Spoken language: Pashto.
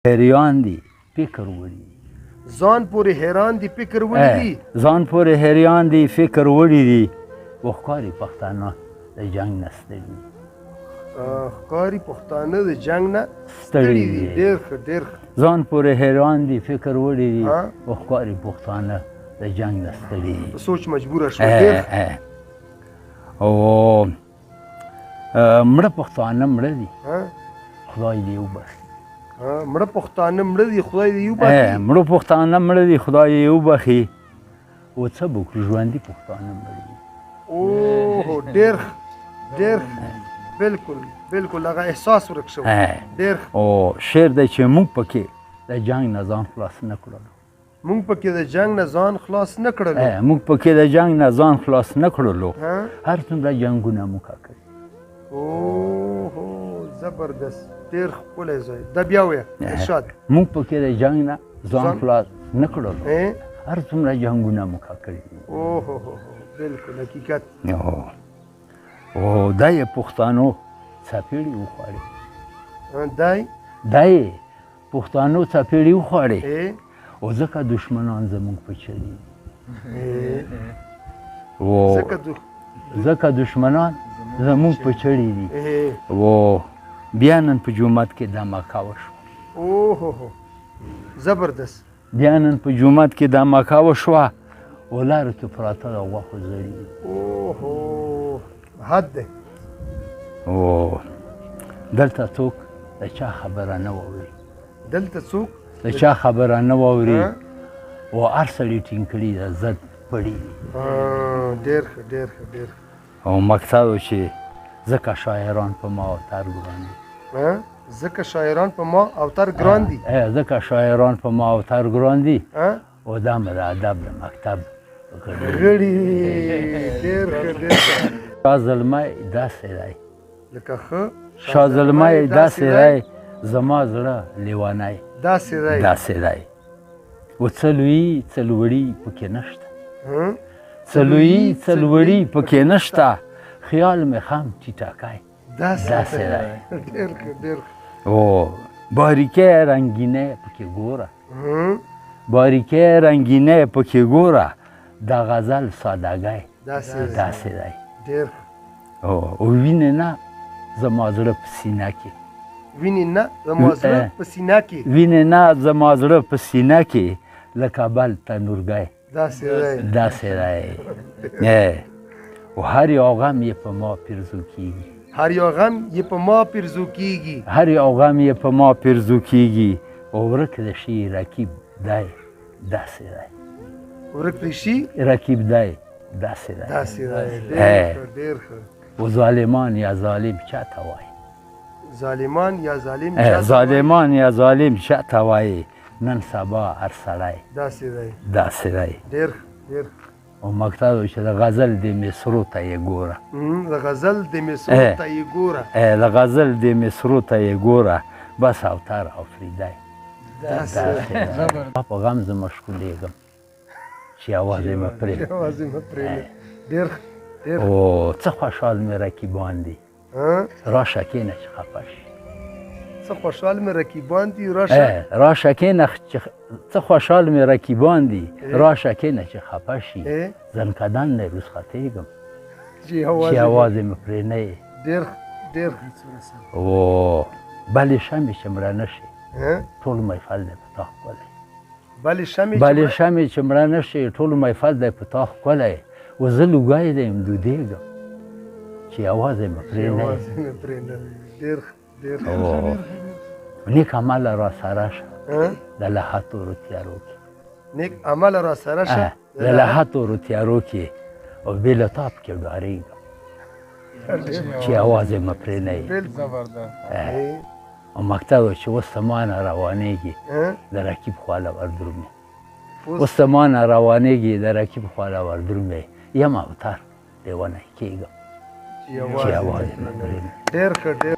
حیران دي فکر وړي ځان پورې حیران دي فکر وړي دي ځان پورې حیران دي فکر وړي دي و ښکاري پښتانه د جنګ نه ستړي ښکاري پښتانه د جنګ نه ستړي دي ډېر ښه ډېر ښه ځان پورې حیران دي فکر وړي دي و ښکاري پښتانه د جنګ نه ستړي دي په سوچ مجبوره شوه ډېر او مړه پښتانه مړه دي خدای دې وبخي مړه پښتانه مړه دي خدای دې وبخي مړه پښتانه مړه دي خدای دې وبخي و څه به وکړو ژوندي پښتانه مړه دي اوه ډېر ډېر بالکل بالکل هغه احساس ورک شو ډېر او شعر دی چې موږ پکې د جنګ نه ځان خلاص نه کړلو موږ پکې د جنګ نه ځان خلاص نه کړلو موږ پکې د جنګ نه ځان خلاص نه کړلو هر څومره جنګونه مو کړي اوه زبردست ډېر ښکلی ځای دا بیا وایه ارشاد موږ پکې د جنګ نه ځان خلاص نه کړلو هر څومره جنګونه مو کړي اوه بالکل حقیقت او دا یې پښتانو څپېړې وخوړې دا یې پښتانو څپېړې وخوړې او ځکه دشمنان زموږ په چلي ځکه دشمنان زموږ په چړې دي او بیا نن په جومات کې دماکه وشوه اوه زبردست بیا نن په جومات کې دماکه وشوه او لارو کې پراته د غوښو زړي اوه حد دی او دلته څوک د چا خبره نه واوري دلته څوک د چا خبره نه واوري او هر سړي ټینګ کړي د عزت پړي ډېر ښه ډېر ښه ډېر او مقصد و چې ځکه شاعران په ما اوتر ګران دي ځکه شاعران په ما اوتر ګران دي ځکه شاعران په ما اوتر ګران دي او دا مې د ادب د مکتب غړي ډېر ښه ډېر ښه شاه زلمی داسې دی لکه ښه شاه زلمی داسې دی زما زړه لیونی داسې دی و څه لویي څه لوړي پکې نشته څه لویي څه لوړي پکې نشته خیال مې خم ټیټاکی داسې دی ډېر ښه ډېر او باریکۍ رنګینۍ پکې ګوره باریکۍ رنګینۍ پکې ګوره د غزل سادهګۍ داسې دی ډېر او وینې نه زما زړه په سینه کې وینې نه زما زړه په سینه کې وینې نه زما زړه په سینه کې لکه بل تنورګی داسې دی او هر یو غم یې په ما پیرزو کېږي هر یو غم یې په ما پیرزو کېږي هر یو غم یې په ما پیرزو کېږي او ورک د شي رقیب دی داسې دی ورک د شي رقیب دی داسې دی ډېر ښه و ظالمان یا ظالم چاته وایي ظالمان یا ظالم ظالمان یا ظالم چاته وایي نن سبا هر سړی داسې دی ډېر ډېر او مقصد و چې د غزل د مصرو ته یې ګوره د غزل د مصرو ته یې ګوره د غزل د مصرو ته یې ګوره بس اوتر او فریدی په غم زه مشغولېږم چې یوازې مه پرېږدم ډېر او څه خوشحال مې رقیبان دي راشه کښېنه چې خفه شي څه خوشحال مې رقیبان دي راشه کښېنه څه خوشحال مې رقیبان دي راشه کښېنه چې خفه شي زنکدن دی رخصتېږم چې یوازې مې پرې نه یې ډېر ډېر او بلې شمې چې مړه نه شي ټول محفل دی په تا ښکلی بلې شمې چې مړه نه شي ټول محفل دی په تا ښکلی و زه لوګی دی یم دودېږم چې یوازې مې پرې نه ډېر نیک عمله را سره شه د لحتورو تیارو کې نیک عمله را سره شه د لحتورو تیارو کې او بې لطاف کې ډارېږم چې یوازې مې پرې نه یې او مقصد و چې اوس ته ما نه روانېږي د رقیب خواله وردرومې اوس ته ما نه روانېږي د رقیب خواله وردرومې یم اوتر لیونی کېږم چې یوازې مې پرې نه ډېر ښه ډېر